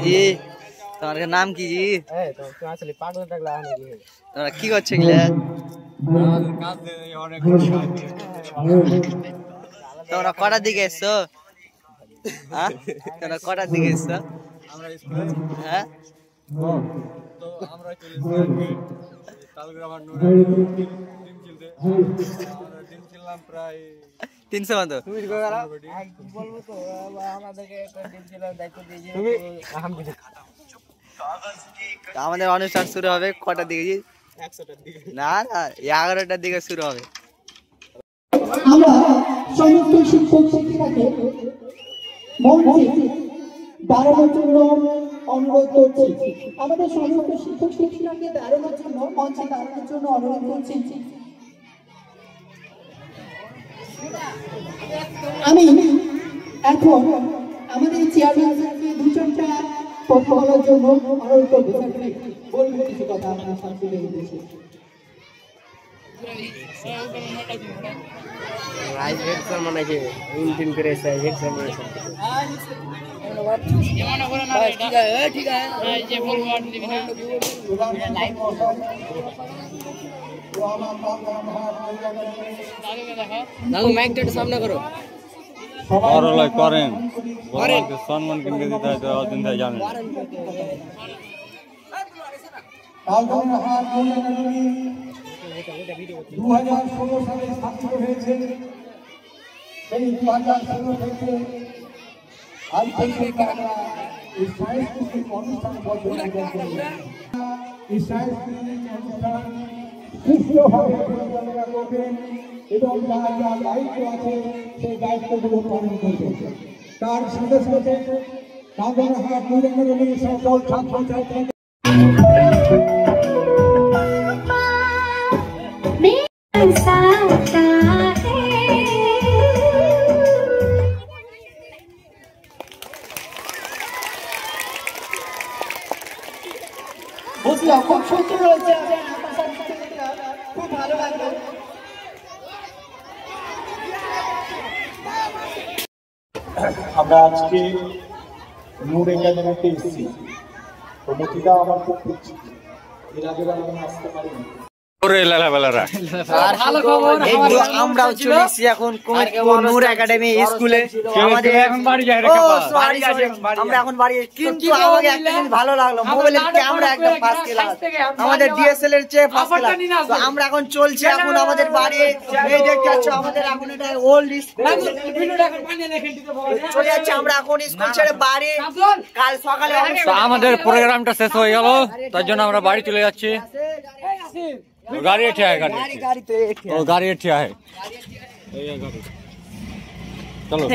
জি তোমার নাম কি জি? তোমরা কি করছো এগুলা? তোমরা কটার দিকে এসছো? হ্যাঁ তোমরা কটার দিকে এসছো? হ্যাঁ প্রায় 300 মতো। আমাদের অনুষ্ঠান শুরু হবে কটার দিকে? না না 11টার দিকে শুরু হবে। আমরা সমস্ত শিক্ষক শিক্ষিকাকে মঞ্চে দাঁড়ানোর জন্য অনুরোধ করছি। আমাদের সমস্ত শিক্ষক শিক্ষিকাকে দাঁড়ানোর জন্য মঞ্চে দাঁড়ানোর জন্য অনুরোধ করছি। আমি এখন আমাদের চেয়ারম্যান স্যারকে দুজনটা কথা বলার জন্য অনুরোধ করবো। বলবো কিছু কথা আপনার সাথে উদ্দেশ্যে। সামনে করো করেন সম্মান কিনতে দিতে হয় জানেন। দু 2016 সালে স্থাপিত হয়েছে। সেই 2016 থেকে আজ পর্যন্ত আমরা এই সাংস্কৃতিক অনুষ্ঠান এই সাংস্কৃতিক অনুষ্ঠান সুষ্ঠুভাবে পরিচালনা করবেন এবং যার যা দায়িত্ব আছে সেই দায়িত্বগুলো পালন করবেন। তার সাথে সাথে কাঁদনহাট নূরনগরীর সকল ছাত্রছাত্রী বুঝলাম, খুব সুন্দর হয়েছে, খুব ভালো লাগলো। আমরা আজকে নূর একাডেমিতে এসেছি, তো মতিটা আমার খুব খুঁজছি, এর আগে আমি আসতে পারিনি। আমরাও চলে এসেছি এখন নূর একাডেমি স্কুলে। আমরা এখন বাড়ি, কিন্তু আমাকে একটা জিনিস ভালো লাগলো, মোবাইলের ক্যামেরা একদম ফার্স্ট ক্লাস, আমাদের ডিএসএল এর চেয়ে ফার্স্ট ক্লাস। তো আমরা এখন চলছি এখন আমাদের বাড়ি, এই দেখতে পাচ্ছ আমাদের এখন এটা ওল্ড স্কুল চলে যাচ্ছে। আমরা এখন স্কুল ছেড়ে বাড়ি, কাল সকালে আমাদের প্রোগ্রামটা শেষ হয়ে গেল, তার জন্য আমরা বাড়ি চলে যাচ্ছি। गाड़ी ठिया है, गाड़ी ठिया है, चलो।